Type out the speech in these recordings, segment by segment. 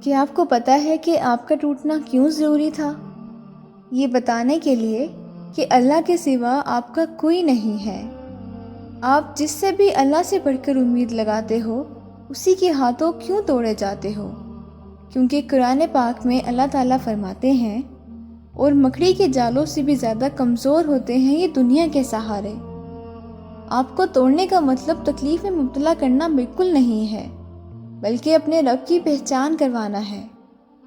کیا آپ کو پتہ ہے کہ آپ کا ٹوٹنا کیوں ضروری تھا؟ یہ بتانے کے لیے کہ اللہ کے سوا آپ کا کوئی نہیں ہے۔ آپ جس سے بھی اللہ سے بڑھ کر امید لگاتے ہو، اسی کے ہاتھوں کیوں توڑے جاتے ہو؟ کیونکہ قرآن پاک میں اللہ تعالیٰ فرماتے ہیں، اور مکڑی کے جالوں سے بھی زیادہ کمزور ہوتے ہیں یہ دنیا کے سہارے۔ آپ کو توڑنے کا مطلب تکلیف میں مبتلا کرنا بالکل نہیں ہے، بلکہ اپنے رب کی پہچان کروانا ہے۔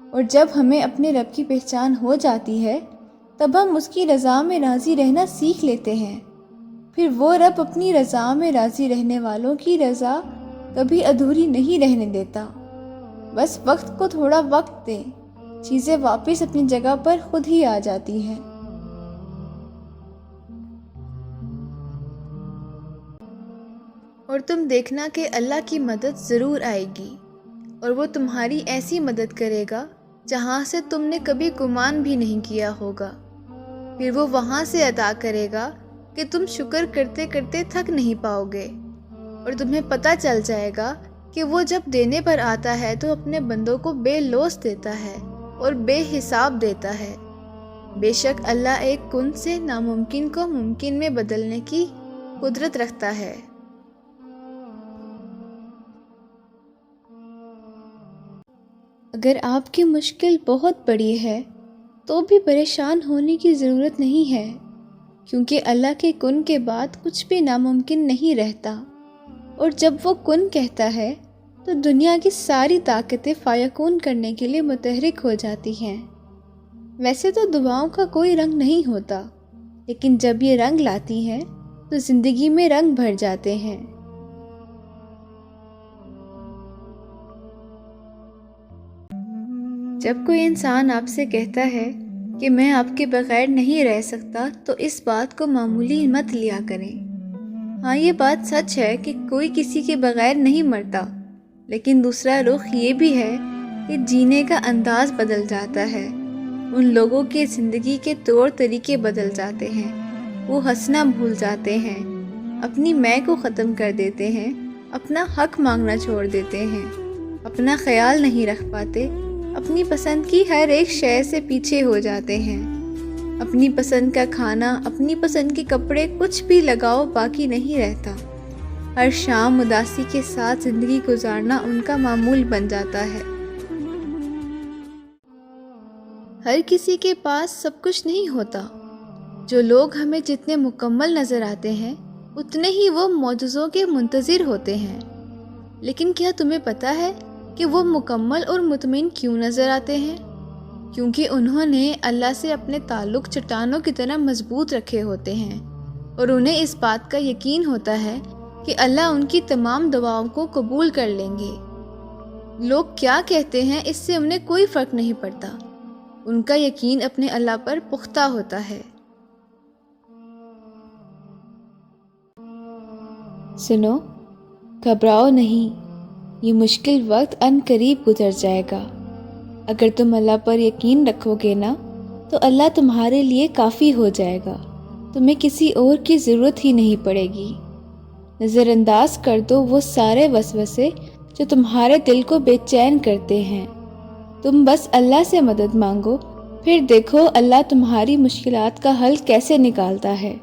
اور جب ہمیں اپنے رب کی پہچان ہو جاتی ہے، تب ہم اس کی رضا میں راضی رہنا سیکھ لیتے ہیں۔ پھر وہ رب اپنی رضا میں راضی رہنے والوں کی رضا کبھی ادھوری نہیں رہنے دیتا۔ بس وقت کو تھوڑا وقت دیں، چیزیں واپس اپنی جگہ پر خود ہی آ جاتی ہیں۔ اور تم دیکھنا کہ اللہ کی مدد ضرور آئے گی، اور وہ تمہاری ایسی مدد کرے گا جہاں سے تم نے کبھی گمان بھی نہیں کیا ہوگا۔ پھر وہ وہاں سے عطا کرے گا کہ تم شکر کرتے کرتے تھک نہیں پاؤ گے، اور تمہیں پتہ چل جائے گا کہ وہ جب دینے پر آتا ہے تو اپنے بندوں کو بے لوث دیتا ہے اور بے حساب دیتا ہے۔ بے شک اللہ ایک کن سے ناممکن کو ممکن میں بدلنے کی قدرت رکھتا ہے۔ اگر آپ کی مشکل بہت بڑی ہے تو بھی پریشان ہونے کی ضرورت نہیں ہے، کیونکہ اللہ کے کن کے بعد کچھ بھی ناممکن نہیں رہتا، اور جب وہ کن کہتا ہے تو دنیا کی ساری طاقتیں فیکون کرنے کے لیے متحرک ہو جاتی ہیں۔ ویسے تو دعاؤں کا کوئی رنگ نہیں ہوتا، لیکن جب یہ رنگ لاتی ہیں تو زندگی میں رنگ بھر جاتے ہیں۔ جب کوئی انسان آپ سے کہتا ہے کہ میں آپ کے بغیر نہیں رہ سکتا، تو اس بات کو معمولی مت لیا کریں۔ ہاں، یہ بات سچ ہے کہ کوئی کسی کے بغیر نہیں مرتا، لیکن دوسرا رخ یہ بھی ہے کہ جینے کا انداز بدل جاتا ہے۔ ان لوگوں کے زندگی کے طور طریقے بدل جاتے ہیں، وہ ہنسنا بھول جاتے ہیں، اپنی میں کو ختم کر دیتے ہیں، اپنا حق مانگنا چھوڑ دیتے ہیں، اپنا خیال نہیں رکھ پاتے، اپنی پسند کی ہر ایک شے سے پیچھے ہو جاتے ہیں۔ اپنی پسند کا کھانا، اپنی پسند کے کپڑے، کچھ بھی لگاؤ باقی نہیں رہتا۔ ہر شام اداسی کے ساتھ زندگی گزارنا ان کا معمول بن جاتا ہے۔ ہر کسی کے پاس سب کچھ نہیں ہوتا۔ جو لوگ ہمیں جتنے مکمل نظر آتے ہیں، اتنے ہی وہ معجزوں کے منتظر ہوتے ہیں۔ لیکن کیا تمہیں پتہ ہے کہ وہ مکمل اور مطمئن کیوں نظر آتے ہیں؟ کیونکہ انہوں نے اللہ سے اپنے تعلق چٹانوں کی طرح مضبوط رکھے ہوتے ہیں، اور انہیں اس بات کا یقین ہوتا ہے کہ اللہ ان کی تمام دعاؤں کو قبول کر لیں گے۔ لوگ کیا کہتے ہیں اس سے انہیں کوئی فرق نہیں پڑتا، ان کا یقین اپنے اللہ پر پختہ ہوتا ہے۔ سنو، گھبراؤ نہیں، یہ مشکل وقت ان قریب گزر جائے گا۔ اگر تم اللہ پر یقین رکھو گے نا، تو اللہ تمہارے لیے کافی ہو جائے گا، تمہیں کسی اور کی ضرورت ہی نہیں پڑے گی۔ نظر انداز کر دو وہ سارے وسوسے جو تمہارے دل کو بے چین کرتے ہیں۔ تم بس اللہ سے مدد مانگو، پھر دیکھو اللہ تمہاری مشکلات کا حل کیسے نکالتا ہے۔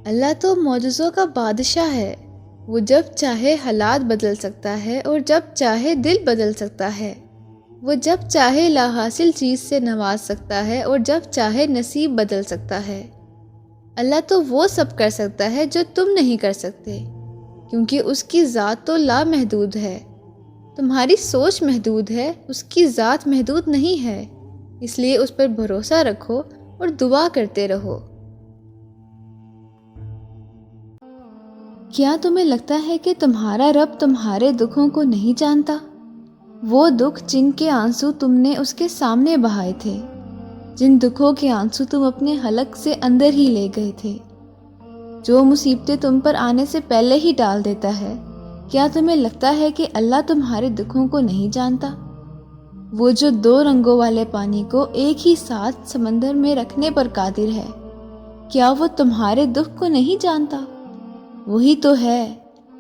اللہ تو معجزوں کا بادشاہ ہے۔ وہ جب چاہے حالات بدل سکتا ہے، اور جب چاہے دل بدل سکتا ہے۔ وہ جب چاہے لا حاصل چیز سے نواز سکتا ہے، اور جب چاہے نصیب بدل سکتا ہے۔ اللہ تو وہ سب کر سکتا ہے جو تم نہیں کر سکتے، کیونکہ اس کی ذات تو لامحدود ہے۔ تمہاری سوچ محدود ہے، اس کی ذات محدود نہیں ہے، اس لیے اس پر بھروسہ رکھو اور دعا کرتے رہو۔ کیا تمہیں لگتا ہے کہ تمہارا رب تمہارے دکھوں کو نہیں جانتا؟ وہ دکھ جن کے آنسو تم نے اس کے سامنے بہائے تھے، جن دکھوں کے آنسو تم اپنے حلق سے اندر ہی لے گئے تھے، جو مصیبتیں تم پر آنے سے پہلے ہی ڈال دیتا ہے، کیا تمہیں لگتا ہے کہ اللہ تمہارے دکھوں کو نہیں جانتا؟ وہ جو 2 رنگوں والے پانی کو ایک ہی ساتھ سمندر میں رکھنے پر قادر ہے، کیا وہ تمہارے دکھ کو نہیں جانتا؟ وہی تو ہے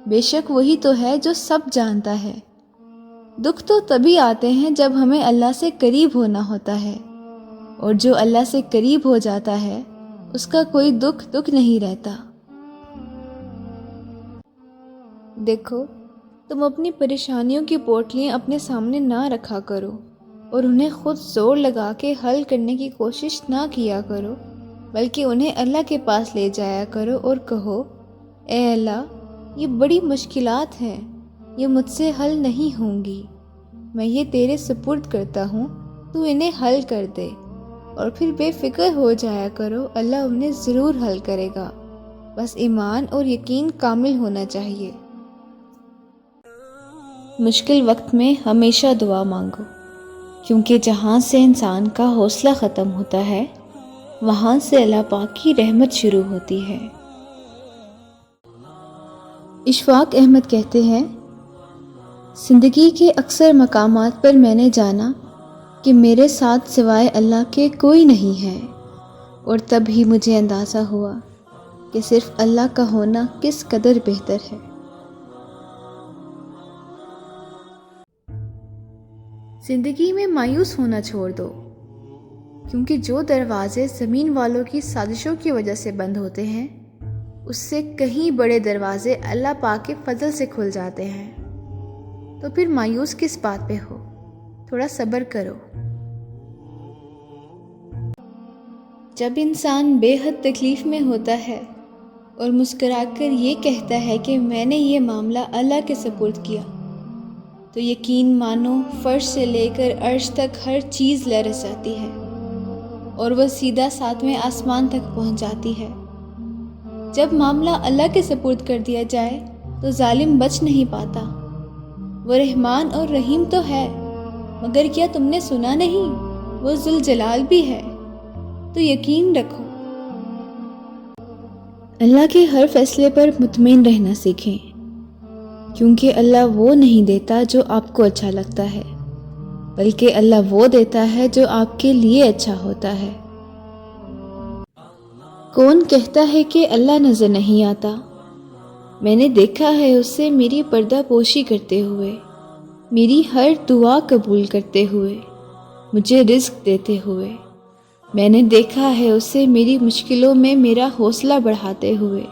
بے شک وہی تو ہے جو سب جانتا ہے۔ دکھ تو تبھی آتے ہیں جب ہمیں اللہ سے قریب ہونا ہوتا ہے، اور جو اللہ سے قریب ہو جاتا ہے اس کا کوئی دکھ نہیں رہتا۔ دیکھو، تم اپنی پریشانیوں کی پوٹلیاں اپنے سامنے نہ رکھا کرو اور انہیں خود زور لگا کے حل کرنے کی کوشش نہ کیا کرو، بلکہ انہیں اللہ کے پاس لے جایا کرو اور کہو، اے اللہ، یہ بڑی مشکلات ہیں، یہ مجھ سے حل نہیں ہوں گی، میں یہ تیرے سپرد کرتا ہوں، تو انہیں حل کر دے، اور پھر بے فکر ہو جایا کرو، اللہ انہیں ضرور حل کرے گا، بس ایمان اور یقین کامل ہونا چاہیے۔ مشکل وقت میں ہمیشہ دعا مانگو، کیونکہ جہاں سے انسان کا حوصلہ ختم ہوتا ہے وہاں سے اللہ پاک کی رحمت شروع ہوتی ہے۔ اشفاق احمد کہتے ہیں، زندگی کے اکثر مقامات پر میں نے جانا کہ میرے ساتھ سوائے اللہ کے کوئی نہیں ہے، اور تب ہی مجھے اندازہ ہوا کہ صرف اللہ کا ہونا کس قدر بہتر ہے۔ زندگی میں مایوس ہونا چھوڑ دو، کیونکہ جو دروازے زمین والوں کی سازشوں کی وجہ سے بند ہوتے ہیں اس سے کہیں بڑے دروازے اللہ پاک کے فضل سے کھل جاتے ہیں۔ تو پھر مایوس کس بات پہ ہو؟ تھوڑا صبر کرو۔ جب انسان بے حد تکلیف میں ہوتا ہے اور مسکرا کر یہ کہتا ہے کہ میں نے یہ معاملہ اللہ کے سپرد کیا، تو یقین مانو فرش سے لے کر عرش تک ہر چیز لرز جاتی ہے اور وہ سیدھا 7ویں آسمان تک پہنچ جاتی ہے۔ جب معاملہ اللہ کے سپرد کر دیا جائے تو ظالم بچ نہیں پاتا۔ وہ رحمان اور رحیم تو ہے، مگر کیا تم نے سنا نہیں، وہ ذوالجلال بھی ہے۔ تو یقین رکھو۔ اللہ کے ہر فیصلے پر مطمئن رہنا سیکھیں، کیونکہ اللہ وہ نہیں دیتا جو آپ کو اچھا لگتا ہے، بلکہ اللہ وہ دیتا ہے جو آپ کے لیے اچھا ہوتا ہے۔ کون کہتا ہے کہ اللہ نظر نہیں آتا؟ میں نے دیکھا ہے اسے میری پردہ پوشی کرتے ہوئے، میری ہر دعا قبول کرتے ہوئے، مجھے رزق دیتے ہوئے۔ میں نے دیکھا ہے اسے میری مشکلوں میں میرا حوصلہ بڑھاتے ہوئے۔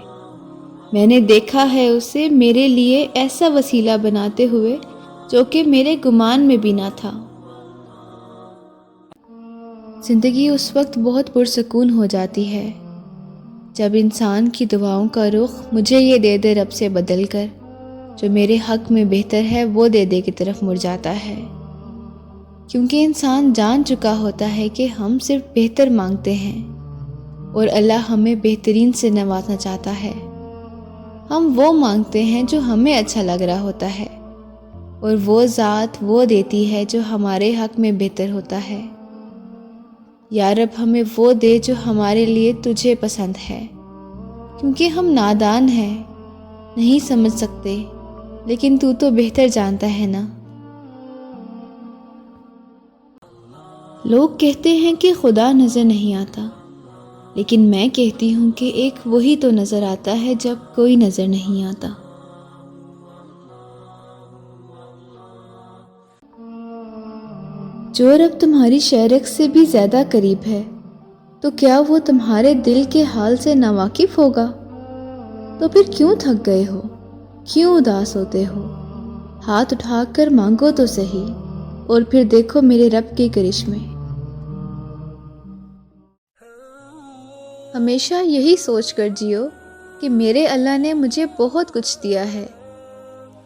میں نے دیکھا ہے اسے میرے لیے ایسا وسیلہ بناتے ہوئے جو کہ میرے گمان میں بھی نہ تھا۔ زندگی اس وقت بہت پرسکون ہو جاتی ہے جب انسان کی دعاؤں کا رخ مجھے یہ دے دے رب سے بدل کر جو میرے حق میں بہتر ہے وہ دے دے کی طرف مڑ جاتا ہے، کیونکہ انسان جان چکا ہوتا ہے کہ ہم صرف بہتر مانگتے ہیں اور اللہ ہمیں بہترین سے نوازنا چاہتا ہے۔ ہم وہ مانگتے ہیں جو ہمیں اچھا لگ رہا ہوتا ہے، اور وہ ذات وہ دیتی ہے جو ہمارے حق میں بہتر ہوتا ہے۔ یا رب ہمیں وہ دے جو ہمارے لیے تجھے پسند ہے، کیونکہ ہم نادان ہیں، نہیں سمجھ سکتے، لیکن تو بہتر جانتا ہے نا۔ لوگ کہتے ہیں کہ خدا نظر نہیں آتا، لیکن میں کہتی ہوں کہ ایک وہی تو نظر آتا ہے جب کوئی نظر نہیں آتا۔ جو رب تمہاری شہرک سے بھی زیادہ قریب ہے، تو کیا وہ تمہارے دل کے حال سے ناواقف ہوگا؟ تو پھر کیوں تھک گئے ہو؟ کیوں اداس ہوتے ہو؟ ہاتھ اٹھا کر مانگو تو صحیح، اور پھر دیکھو میرے رب کے کرشمے۔ ہمیشہ یہی سوچ کر جیو کہ میرے اللہ نے مجھے بہت کچھ دیا ہے،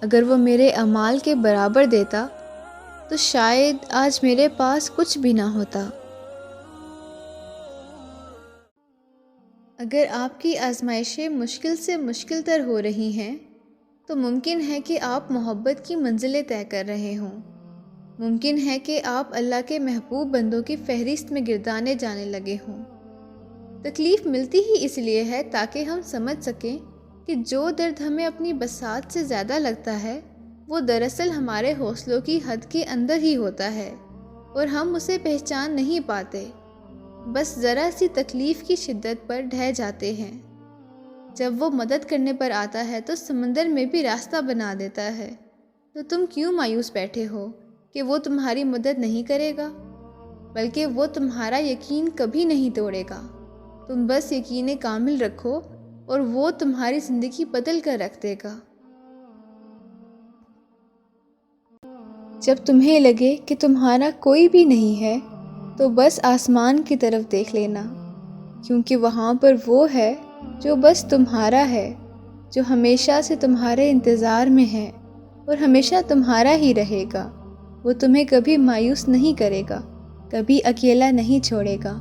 اگر وہ میرے اعمال کے برابر دیتا تو شاید آج میرے پاس کچھ بھی نہ ہوتا۔ اگر آپ کی آزمائشیں مشکل سے مشکل تر ہو رہی ہیں تو ممکن ہے کہ آپ محبت کی منزلیں طے کر رہے ہوں، ممکن ہے کہ آپ اللہ کے محبوب بندوں کی فہرست میں گردانے جانے لگے ہوں۔ تکلیف ملتی ہی اس لیے ہے تاکہ ہم سمجھ سکیں کہ جو درد ہمیں اپنی بساط سے زیادہ لگتا ہے وہ دراصل ہمارے حوصلوں کی حد کے اندر ہی ہوتا ہے، اور ہم اسے پہچان نہیں پاتے، بس ذرا سی تکلیف کی شدت پر ڈھہ جاتے ہیں۔ جب وہ مدد کرنے پر آتا ہے تو سمندر میں بھی راستہ بنا دیتا ہے، تو تم کیوں مایوس بیٹھے ہو کہ وہ تمہاری مدد نہیں کرے گا؟ بلکہ وہ تمہارا یقین کبھی نہیں توڑے گا۔ تم بس یقین کامل رکھو اور وہ تمہاری زندگی بدل کر رکھ دے گا۔ جب تمہیں لگے کہ تمہارا کوئی بھی نہیں ہے تو بس آسمان کی طرف دیکھ لینا، کیونکہ وہاں پر وہ ہے جو بس تمہارا ہے، جو ہمیشہ سے تمہارے انتظار میں ہے اور ہمیشہ تمہارا ہی رہے گا۔ وہ تمہیں کبھی مایوس نہیں کرے گا، کبھی اکیلا نہیں چھوڑے گا۔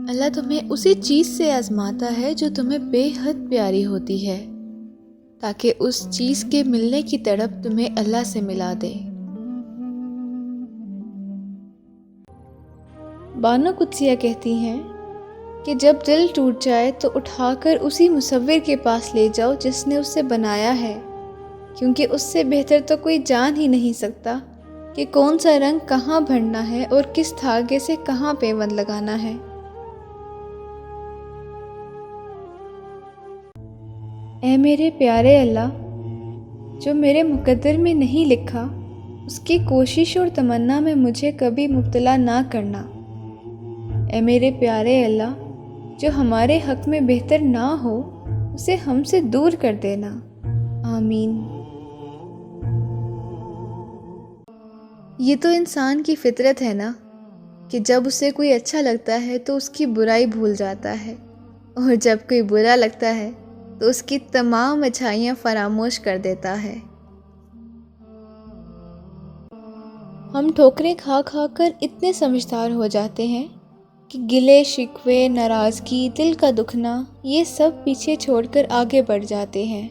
اللہ تمہیں اسی چیز سے آزماتا ہے جو تمہیں بے حد پیاری ہوتی ہے، تاکہ اس چیز کے ملنے کی تڑپ تمہیں اللہ سے ملا دے۔ بانو قدسیہ کہتی ہیں کہ جب دل ٹوٹ جائے تو اٹھا کر اسی مصور کے پاس لے جاؤ جس نے اسے بنایا ہے، کیونکہ اس سے بہتر تو کوئی جان ہی نہیں سکتا کہ کون سا رنگ کہاں بھرنا ہے اور کس دھاگے سے کہاں پیوند لگانا ہے۔ اے میرے پیارے اللہ، جو میرے مقدر میں نہیں لکھا اس کی کوشش اور تمنا میں مجھے کبھی مبتلا نہ کرنا۔ اے میرے پیارے اللہ، جو ہمارے حق میں بہتر نہ ہو اسے ہم سے دور کر دینا۔ آمین۔ یہ تو انسان کی فطرت ہے نا کہ جب اسے کوئی اچھا لگتا ہے تو اس کی برائی بھول جاتا ہے، اور جب کوئی برا لگتا ہے تو اس کی تمام اچھائیاں فراموش کر دیتا ہے۔ ہم ٹھوکریں کھا کھا کر اتنے سمجھدار ہو جاتے ہیں کہ گلے شکوے، ناراضگی، دل کا دکھنا یہ سب پیچھے چھوڑ کر آگے بڑھ جاتے ہیں۔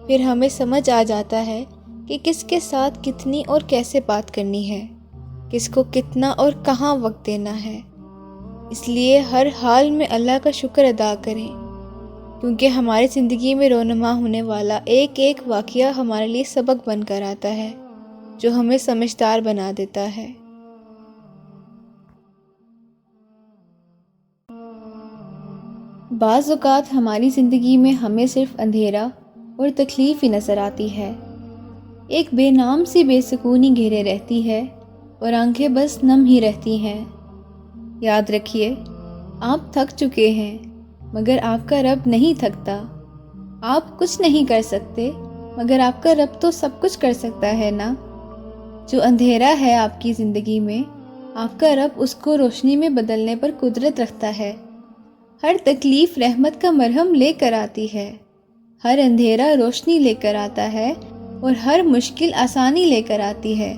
پھر ہمیں سمجھ آ جاتا ہے کہ کس کے ساتھ کتنی اور کیسے بات کرنی ہے، کس کو کتنا اور کہاں وقت دینا ہے۔ اس لیے ہر حال میں اللہ کا شکر ادا کریں، کیونکہ ہماری زندگی میں رونما ہونے والا ایک ایک واقعہ ہمارے لیے سبق بن کر آتا ہے، جو ہمیں سمجھدار بنا دیتا ہے۔ بعض اوقات ہماری زندگی میں ہمیں صرف اندھیرا اور تکلیف ہی نظر آتی ہے، ایک بے نام سی بے سکونی گھیرے رہتی ہے اور آنکھیں بس نم ہی رہتی ہیں۔ یاد رکھیے، آپ تھک چکے ہیں مگر آپ کا رب نہیں تھکتا۔ آپ کچھ نہیں کر سکتے مگر آپ کا رب تو سب کچھ کر سکتا ہے نا۔ جو اندھیرا ہے آپ کی زندگی میں، آپ کا رب اس کو روشنی میں بدلنے پر قدرت رکھتا ہے۔ ہر تکلیف رحمت کا مرہم لے کر آتی ہے، ہر اندھیرا روشنی لے کر آتا ہے اور ہر مشکل آسانی لے کر آتی ہے۔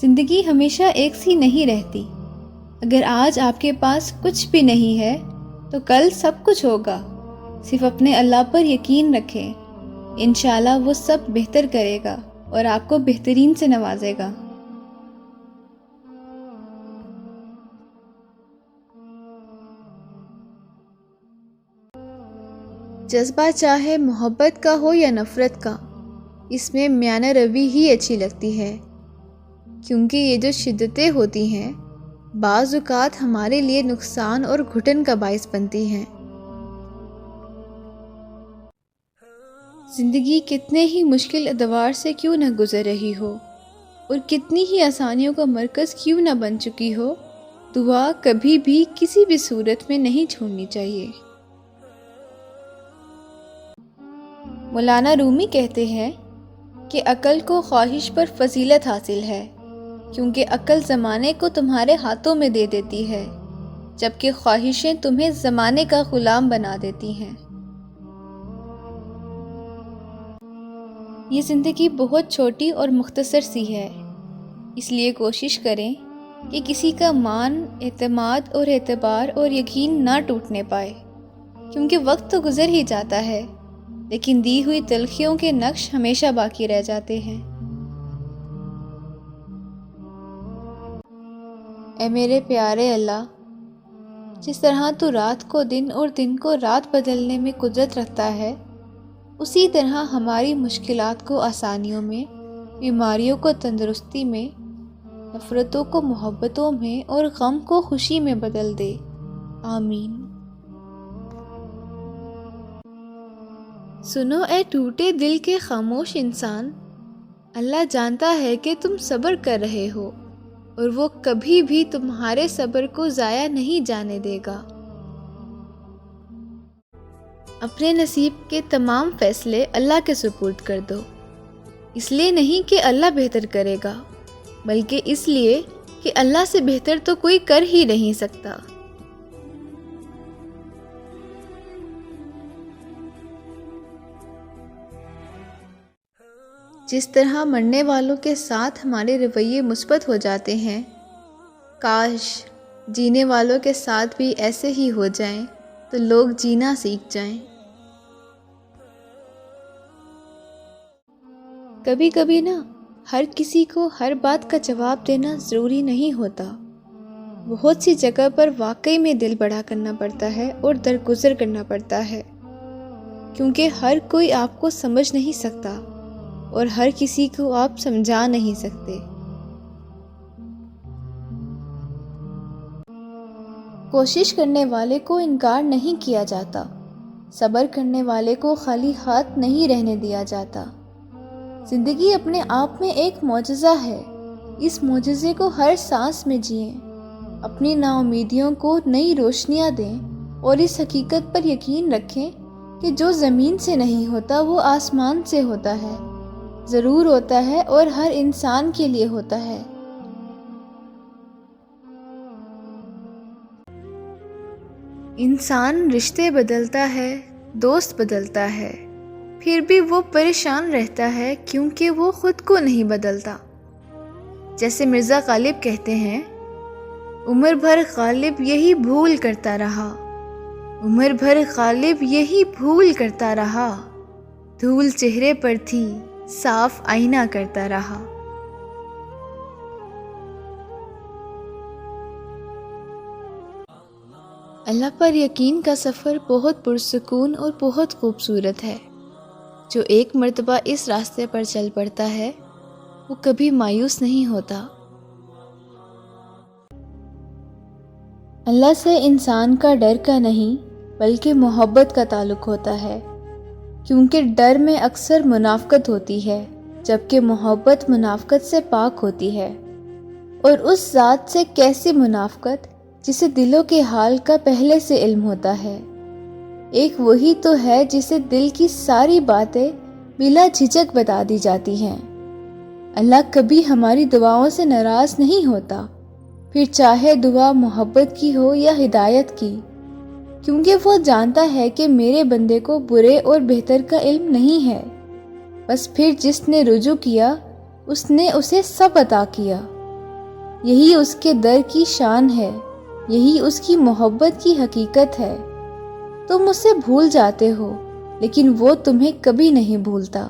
زندگی ہمیشہ ایک سی نہیں رہتی۔ اگر آج آپ کے پاس کچھ بھی نہیں ہے تو کل سب کچھ ہوگا۔ صرف اپنے اللہ پر یقین رکھیں، انشاءاللہ وہ سب بہتر کرے گا اور آپ کو بہترین سے نوازے گا۔ جذبہ چاہے محبت کا ہو یا نفرت کا، اس میں میانہ روی ہی اچھی لگتی ہے، کیونکہ یہ جو شدتیں ہوتی ہیں بعض اوقات ہمارے لیے نقصان اور گھٹن کا باعث بنتی ہیں۔ زندگی کتنے ہی مشکل ادوار سے کیوں نہ گزر رہی ہو اور کتنی ہی آسانیوں کا مرکز کیوں نہ بن چکی ہو، دعا کبھی بھی کسی بھی صورت میں نہیں چھوڑنی چاہیے۔ مولانا رومی کہتے ہیں کہ عقل کو خواہش پر فضیلت حاصل ہے، کیونکہ عقل زمانے کو تمہارے ہاتھوں میں دے دیتی ہے، جبکہ خواہشیں تمہیں زمانے کا غلام بنا دیتی ہیں۔ یہ زندگی بہت چھوٹی اور مختصر سی ہے، اس لیے کوشش کریں کہ کسی کا مان، اعتماد اور اعتبار اور یقین نہ ٹوٹنے پائے، کیونکہ وقت تو گزر ہی جاتا ہے لیکن دی ہوئی تلخیوں کے نقش ہمیشہ باقی رہ جاتے ہیں۔ اے میرے پیارے اللہ، جس طرح تو رات کو دن اور دن کو رات بدلنے میں قدرت رکھتا ہے، اسی طرح ہماری مشکلات کو آسانیوں میں، بیماریوں کو تندرستی میں، نفرتوں کو محبتوں میں اور غم کو خوشی میں بدل دے۔ آمین۔ سنو اے ٹوٹے دل کے خاموش انسان، اللہ جانتا ہے کہ تم صبر کر رہے ہو اور وہ کبھی بھی تمہارے صبر کو ضائع نہیں جانے دے گا۔ اپنے نصیب کے تمام فیصلے اللہ کے سپرد کر دو، اس لیے نہیں کہ اللہ بہتر کرے گا، بلکہ اس لیے کہ اللہ سے بہتر تو کوئی کر ہی نہیں سکتا۔ جس طرح مرنے والوں کے ساتھ ہمارے رویے مثبت ہو جاتے ہیں، کاش جینے والوں کے ساتھ بھی ایسے ہی ہو جائیں تو لوگ جینا سیکھ جائیں۔ کبھی کبھی نا ہر کسی کو ہر بات کا جواب دینا ضروری نہیں ہوتا۔ بہت سی جگہ پر واقعی میں دل بڑا کرنا پڑتا ہے اور درگزر کرنا پڑتا ہے، کیونکہ ہر کوئی آپ کو سمجھ نہیں سکتا اور ہر کسی کو آپ سمجھا نہیں سکتے۔ کوشش کرنے والے کو انکار نہیں کیا جاتا، صبر کرنے والے کو خالی ہاتھ نہیں رہنے دیا جاتا۔ زندگی اپنے آپ میں ایک معجزہ ہے، اس معجزے کو ہر سانس میں جئیں، اپنی نا امیدیوں کو نئی روشنیاں دیں اور اس حقیقت پر یقین رکھیں کہ جو زمین سے نہیں ہوتا وہ آسمان سے ہوتا ہے، ضرور ہوتا ہے اور ہر انسان کے لیے ہوتا ہے۔ انسان رشتے بدلتا ہے، دوست بدلتا ہے، پھر بھی وہ پریشان رہتا ہے کیونکہ وہ خود کو نہیں بدلتا۔ جیسے مرزا غالب کہتے ہیں، عمر بھر غالب یہی بھول کرتا رہا، عمر بھر غالب یہی بھول کرتا رہا، دھول چہرے پر تھی صاف آئینہ کرتا رہا۔ اللہ پر یقین کا سفر بہت پرسکون اور بہت خوبصورت ہے۔ جو ایک مرتبہ اس راستے پر چل پڑتا ہے وہ کبھی مایوس نہیں ہوتا۔ اللہ سے انسان کا ڈر کا نہیں بلکہ محبت کا تعلق ہوتا ہے، کیونکہ ڈر میں اکثر منافقت ہوتی ہے جبکہ محبت منافقت سے پاک ہوتی ہے۔ اور اس ذات سے کیسی منافقت جسے دلوں کے حال کا پہلے سے علم ہوتا ہے۔ ایک وہی تو ہے جسے دل کی ساری باتیں بلا جھجک بتا دی جاتی ہیں۔ اللہ کبھی ہماری دعاؤں سے ناراض نہیں ہوتا، پھر چاہے دعا محبت کی ہو یا ہدایت کی، کیونکہ وہ جانتا ہے کہ میرے بندے کو برے اور بہتر کا علم نہیں ہے، بس پھر جس نے رجوع کیا اس نے اسے سب عطا کیا۔ یہی اس کے در کی شان ہے، یہی اس کی محبت کی حقیقت ہے۔ تم اسے بھول جاتے ہو لیکن وہ تمہیں کبھی نہیں بھولتا۔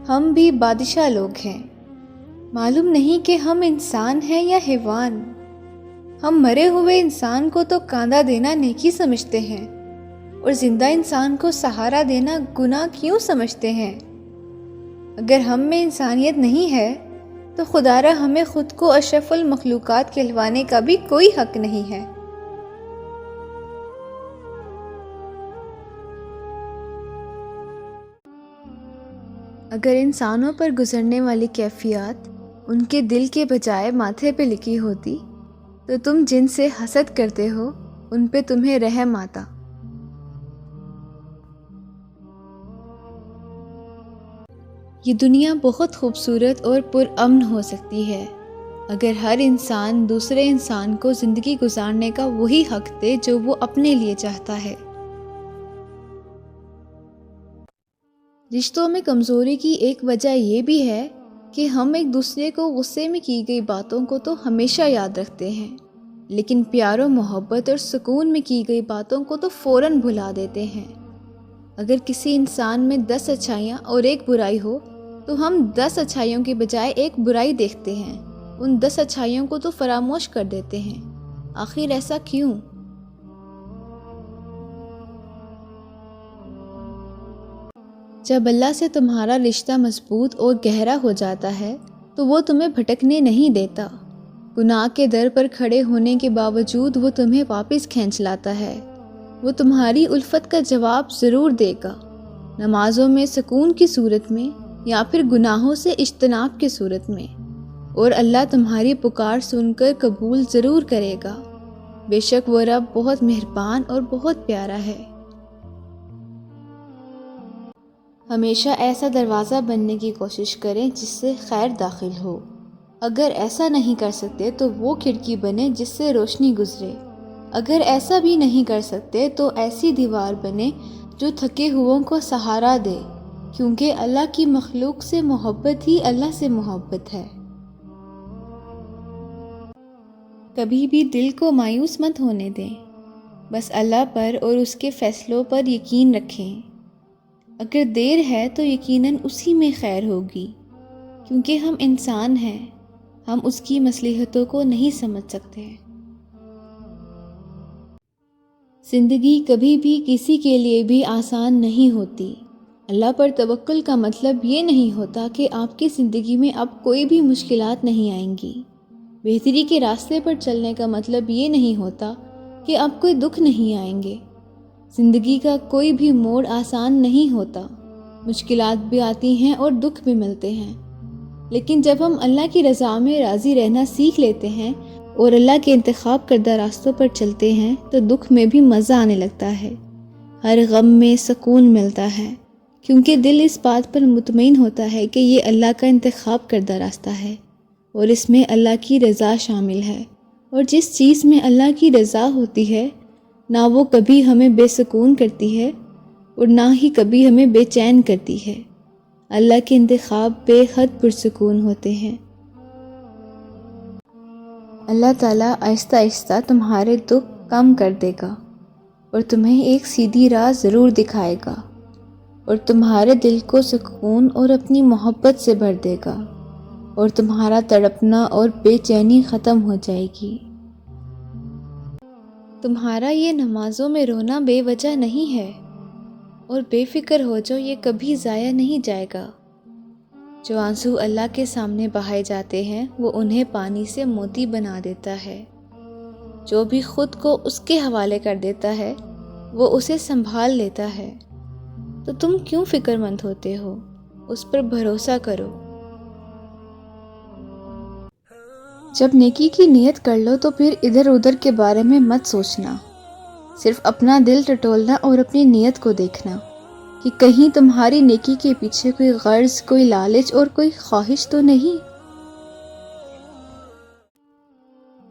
ہم بھی بادشاہ لوگ ہیں، معلوم نہیں کہ ہم انسان ہیں یا حیوان۔ ہم مرے ہوئے انسان کو تو کاندھا دینا نیکی سمجھتے ہیں اور زندہ انسان کو سہارا دینا گناہ کیوں سمجھتے ہیں؟ اگر ہم میں انسانیت نہیں ہے تو خدا را ہمیں خود کو اشرف المخلوقات کہلوانے کا بھی کوئی حق نہیں ہے۔ اگر انسانوں پر گزرنے والی کیفیات ان کے دل کے بجائے ماتھے پہ لکھی ہوتی تو تم جن سے حسد کرتے ہو ان پہ تمہیں رحم آتا۔ یہ دنیا بہت خوبصورت اور پرامن ہو سکتی ہے اگر ہر انسان دوسرے انسان کو زندگی گزارنے کا وہی حق دے جو وہ اپنے لیے چاہتا ہے۔ رشتوں میں کمزوری کی ایک وجہ یہ بھی ہے کہ ہم ایک دوسرے کو غصے میں کی گئی باتوں کو تو ہمیشہ یاد رکھتے ہیں، لیکن پیار و محبت اور سکون میں کی گئی باتوں کو تو فوراً بھلا دیتے ہیں۔ اگر کسی انسان میں 10 اچھائیاں اور ایک برائی ہو تو ہم 10 اچھائیوں کے بجائے ایک برائی دیکھتے ہیں، ان 10 اچھائیوں کو تو فراموش کر دیتے ہیں۔ آخر ایسا کیوں؟ جب اللہ سے تمہارا رشتہ مضبوط اور گہرا ہو جاتا ہے تو وہ تمہیں بھٹکنے نہیں دیتا۔ گناہ کے در پر کھڑے ہونے کے باوجود وہ تمہیں واپس کھینچ لاتا ہے۔ وہ تمہاری الفت کا جواب ضرور دے گا، نمازوں میں سکون کی صورت میں یا پھر گناہوں سے اجتناب کی صورت میں، اور اللہ تمہاری پکار سن کر قبول ضرور کرے گا۔ بے شک وہ رب بہت مہربان اور بہت پیارا ہے۔ ہمیشہ ایسا دروازہ بننے کی کوشش کریں جس سے خیر داخل ہو۔ اگر ایسا نہیں کر سکتے تو وہ کھڑکی بنے جس سے روشنی گزرے۔ اگر ایسا بھی نہیں کر سکتے تو ایسی دیوار بنے جو تھکے ہوئوں کو سہارا دے، کیونکہ اللہ کی مخلوق سے محبت ہی اللہ سے محبت ہے۔ کبھی بھی دل کو مایوس مت ہونے دیں، بس اللہ پر اور اس کے فیصلوں پر یقین رکھیں۔ اگر دیر ہے تو یقیناً اسی میں خیر ہوگی، کیونکہ ہم انسان ہیں، ہم اس کی مصلحتوں کو نہیں سمجھ سکتے۔ زندگی کبھی بھی کسی کے لیے بھی آسان نہیں ہوتی۔ اللہ پر توکل کا مطلب یہ نہیں ہوتا کہ آپ کی زندگی میں اب کوئی بھی مشکلات نہیں آئیں گی۔ بہتری کے راستے پر چلنے کا مطلب یہ نہیں ہوتا کہ اب کوئی دکھ نہیں آئیں گے۔ زندگی کا کوئی بھی موڑ آسان نہیں ہوتا، مشکلات بھی آتی ہیں اور دکھ بھی ملتے ہیں، لیکن جب ہم اللہ کی رضا میں راضی رہنا سیکھ لیتے ہیں اور اللہ کے انتخاب کردہ راستوں پر چلتے ہیں تو دکھ میں بھی مزہ آنے لگتا ہے، ہر غم میں سکون ملتا ہے، کیونکہ دل اس بات پر مطمئن ہوتا ہے کہ یہ اللہ کا انتخاب کردہ راستہ ہے اور اس میں اللہ کی رضا شامل ہے، اور جس چیز میں اللہ کی رضا ہوتی ہے نہ وہ کبھی ہمیں بے سکون کرتی ہے اور نہ ہی کبھی ہمیں بے چین کرتی ہے۔ اللہ کے انتخاب بے حد پرسکون ہوتے ہیں۔ اللہ تعالیٰ آہستہ آہستہ تمہارے دکھ کم کر دے گا اور تمہیں ایک سیدھی راہ ضرور دکھائے گا، اور تمہارے دل کو سکون اور اپنی محبت سے بھر دے گا، اور تمہارا تڑپنا اور بے چینی ختم ہو جائے گی۔ تمہارا یہ نمازوں میں رونا بے وجہ نہیں ہے، اور بے فکر ہو جو یہ کبھی ضائع نہیں جائے گا۔ جو آنسو اللہ کے سامنے بہائے جاتے ہیں وہ انہیں پانی سے موتی بنا دیتا ہے۔ جو بھی خود کو اس کے حوالے کر دیتا ہے وہ اسے سنبھال لیتا ہے۔ تو تم کیوں فکر مند ہوتے ہو؟ اس پر بھروسہ کرو۔ جب نیکی کی نیت کر لو تو پھر ادھر ادھر کے بارے میں مت سوچنا، صرف اپنا دل ٹٹولنا اور اپنی نیت کو دیکھنا کہ کہیں تمہاری نیکی کے پیچھے کوئی غرض، کوئی لالچ اور کوئی خواہش تو نہیں۔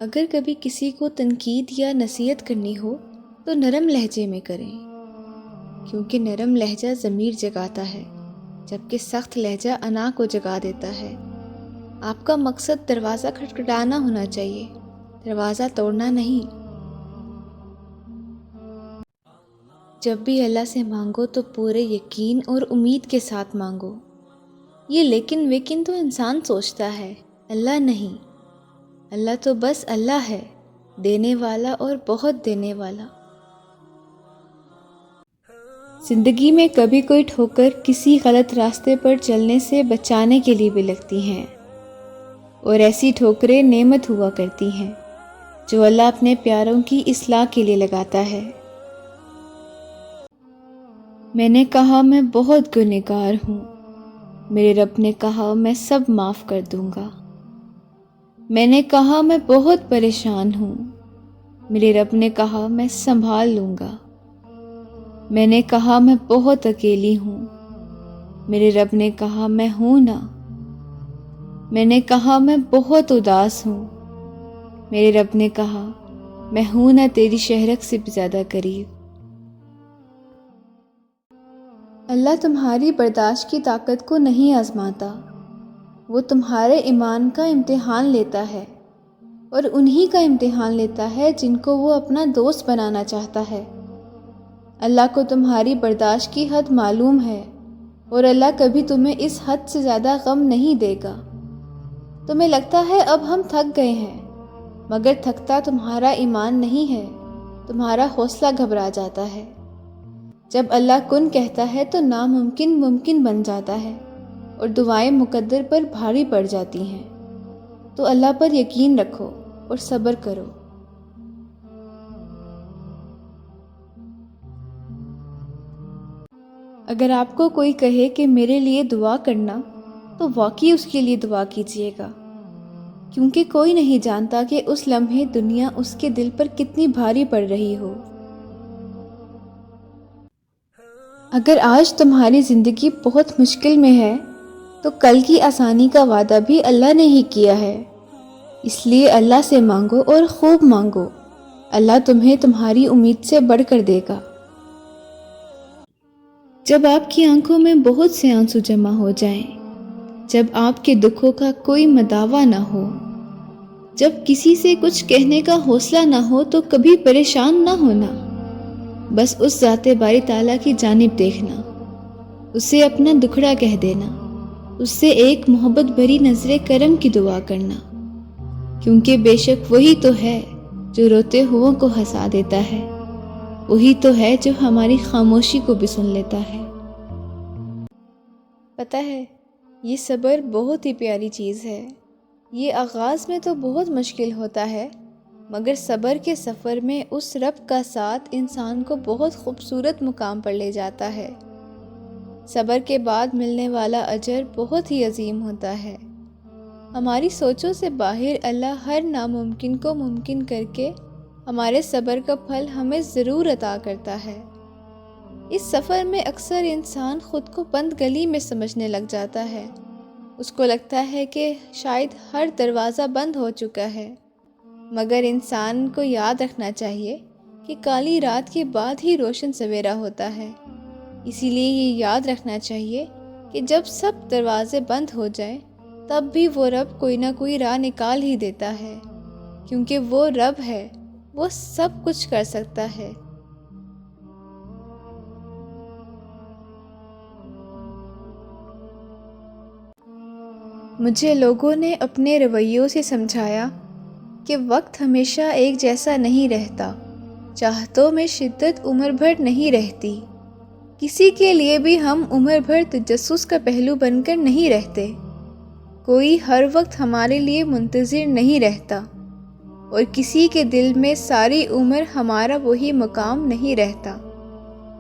اگر کبھی کسی کو تنقید یا نصیحت کرنی ہو تو نرم لہجے میں کریں، کیونکہ نرم لہجہ ضمیر جگاتا ہے، جبکہ سخت لہجہ انا کو جگا دیتا ہے۔ آپ کا مقصد دروازہ کھٹکھٹانا ہونا چاہیے، دروازہ توڑنا نہیں۔ جب بھی اللہ سے مانگو تو پورے یقین اور امید کے ساتھ مانگو۔ یہ لیکن تو انسان سوچتا ہے، اللہ نہیں۔ اللہ تو بس اللہ ہے، دینے والا اور بہت دینے والا۔ زندگی میں کبھی کوئی ٹھوکر کسی غلط راستے پر چلنے سے بچانے کے لیے بھی لگتی ہیں، اور ایسی ٹھوکریں نعمت ہوا کرتی ہیں جو اللہ اپنے پیاروں کی اصلاح کے لیے لگاتا ہے۔ میں نے کہا میں بہت گنہگار ہوں، میرے رب نے کہا میں سب معاف کر دوں گا۔ میں نے کہا میں بہت پریشان ہوں، میرے رب نے کہا میں سنبھال لوں گا۔ میں نے کہا میں بہت اکیلی ہوں، میرے رب نے کہا میں ہوں نا۔ میں نے کہا میں بہت اداس ہوں، میرے رب نے کہا میں ہوں نا تیری شہرک سے بھی زیادہ قریب۔ اللہ تمہاری برداشت کی طاقت کو نہیں آزماتا، وہ تمہارے ایمان کا امتحان لیتا ہے، اور انہی کا امتحان لیتا ہے جن کو وہ اپنا دوست بنانا چاہتا ہے۔ اللہ کو تمہاری برداشت کی حد معلوم ہے، اور اللہ کبھی تمہیں اس حد سے زیادہ غم نہیں دے گا۔ تمہیں لگتا ہے اب ہم تھک گئے ہیں، مگر تھکتا تمہارا ایمان نہیں ہے، تمہارا حوصلہ گھبرا جاتا ہے۔ جب اللہ کن کہتا ہے تو ناممکن ممکن بن جاتا ہے، اور دعائیں مقدر پر بھاری پڑ جاتی ہیں، تو اللہ پر یقین رکھو اور صبر کرو۔ اگر آپ کو کوئی کہے کہ میرے لیے دعا کرنا، تو واقعی اس کے لیے دعا کیجیے گا، کیونکہ کوئی نہیں جانتا کہ اس لمحے دنیا اس کے دل پر کتنی بھاری پڑ رہی ہو۔ اگر آج تمہاری زندگی بہت مشکل میں ہے، تو کل کی آسانی کا وعدہ بھی اللہ نے ہی کیا ہے، اس لیے اللہ سے مانگو اور خوب مانگو، اللہ تمہیں تمہاری امید سے بڑھ کر دے گا۔ جب آپ کی آنکھوں میں بہت سے آنسو جمع ہو جائیں، جب آپ کے دکھوں کا کوئی مداوا نہ ہو، جب کسی سے کچھ کہنے کا حوصلہ نہ ہو، تو کبھی پریشان نہ ہونا، بس اس ذات باری تعالیٰ کی جانب دیکھنا، اسے اپنا دکھڑا کہہ دینا، اس سے ایک محبت بھری نظر کرم کی دعا کرنا، کیونکہ بے شک وہی تو ہے جو روتے ہوں کو ہنسا دیتا ہے، وہی تو ہے جو ہماری خاموشی کو بھی سن لیتا ہے۔ پتہ ہے، یہ صبر بہت ہی پیاری چیز ہے۔ یہ آغاز میں تو بہت مشکل ہوتا ہے، مگر صبر کے سفر میں اس رب کا ساتھ انسان کو بہت خوبصورت مقام پر لے جاتا ہے۔ صبر کے بعد ملنے والا اجر بہت ہی عظیم ہوتا ہے۔ ہماری سوچوں سے باہر اللہ ہر ناممکن کو ممکن کر کے ہمارے صبر کا پھل ہمیں ضرور عطا کرتا ہے۔ اس سفر میں اکثر انسان خود کو بند گلی میں سمجھنے لگ جاتا ہے۔ اس کو لگتا ہے کہ شاید ہر دروازہ بند ہو چکا ہے، مگر انسان کو یاد رکھنا چاہیے کہ کالی رات کے بعد ہی روشن سویرا ہوتا ہے۔ اسی لیے یہ یاد رکھنا چاہیے کہ جب سب دروازے بند ہو جائیں، تب بھی وہ رب کوئی نہ کوئی راہ نکال ہی دیتا ہے، کیونکہ وہ رب ہے، وہ سب کچھ کر سکتا ہے۔ مجھے لوگوں نے اپنے رویوں سے سمجھایا کہ وقت ہمیشہ ایک جیسا نہیں رہتا، چاہتوں میں شدت عمر بھر نہیں رہتی، کسی کے لیے بھی ہم عمر بھر تجسس کا پہلو بن کر نہیں رہتے، کوئی ہر وقت ہمارے لیے منتظر نہیں رہتا، اور کسی کے دل میں ساری عمر ہمارا وہی مقام نہیں رہتا۔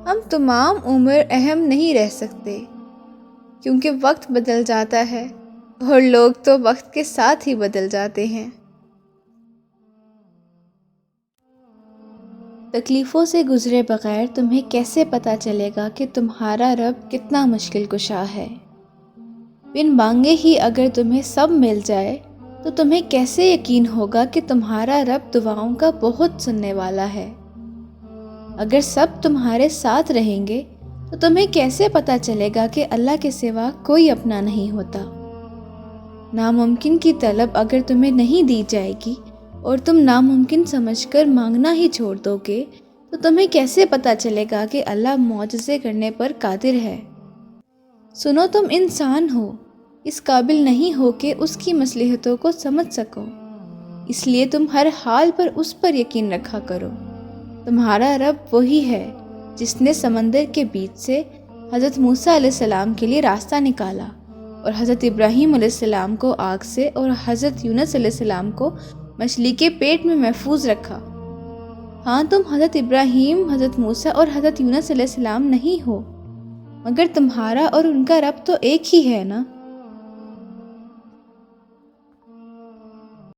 ہم تمام عمر اہم نہیں رہ سکتے، کیونکہ وقت بدل جاتا ہے، اور لوگ تو وقت کے ساتھ ہی بدل جاتے ہیں۔ تکلیفوں سے گزرے بغیر تمہیں کیسے پتہ چلے گا کہ تمہارا رب کتنا مشکل کشا ہے؟ بن مانگے ہی اگر تمہیں سب مل جائے تو تمہیں کیسے یقین ہوگا کہ تمہارا رب دعاؤں کا بہت سننے والا ہے؟ اگر سب تمہارے ساتھ رہیں گے تو تمہیں کیسے پتہ چلے گا کہ اللہ کے سوا کوئی اپنا نہیں ہوتا؟ ناممکن کی طلب اگر تمہیں نہیں دی جائے گی اور تم ناممکن سمجھ کر مانگنا ہی چھوڑ دو گے تو تمہیں کیسے پتہ چلے گا کہ اللہ معجزے کرنے پر قادر ہے؟ سنو، تم انسان ہو، اس قابل نہیں ہو کہ اس کی مصلحتوں کو سمجھ سکو، اس لیے تم ہر حال پر اس پر یقین رکھا کرو۔ تمہارا رب وہی ہے جس نے سمندر کے بیچ سے حضرت موسیٰ علیہ السلام کے لیے راستہ نکالا، اور حضرت ابراہیم علیہ السلام کو آگ سے اور حضرت یونس علیہ السلام کو مچھلی کے پیٹ میں محفوظ رکھا۔ ہاں، تم حضرت ابراہیم، حضرت موسیٰ اور حضرت یونس علیہ السلام نہیں ہو، مگر تمہارا اور ان کا رب تو ایک ہی ہے نا۔